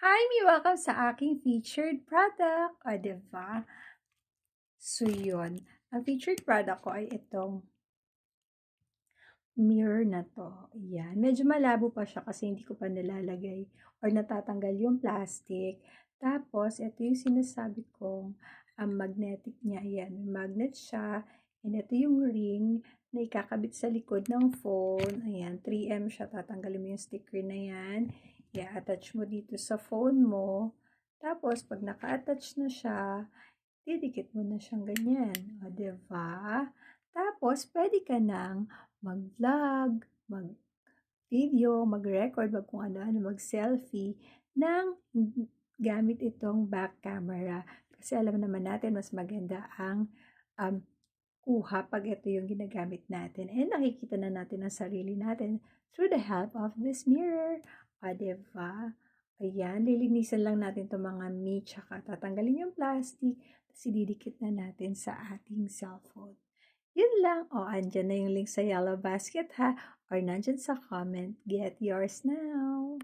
Hi, welcome sa aking featured product. O, diba? So, yun. Ang featured product ko ay itong mirror na to. Ayan. Medyo malabo pa siya kasi hindi ko pa nilalagay or natatanggal yung plastic. Tapos, ito yung sinasabi kong magnetic niya. Ayan. Magnet siya. And ito yung ring na ikakabit sa likod ng phone. Ayan. 3M siya. Tatanggalin mo yung sticker na yan. I-attach mo dito sa phone mo. Tapos, pag naka-attach na siya, didikit mo na siyang ganyan. O, diba? Tapos, pwede ka nang mag-vlog, mag-video, mag-record, mag kung ano-ano, mag-selfie ng gamit itong back camera. Kasi alam naman natin, mas maganda ang um, kuha pag ito yung ginagamit natin. And nakikita na natin ang sarili natin through the help of this mirror. O, diba? Ayan, lilinisan lang natin itong mga meat, tsaka tatanggalin yung plastic, tapos ididikit na natin sa ating cellphone. Yun lang. O, andyan na yung link sa yellow basket ha, or nandyan sa comment. Get yours now!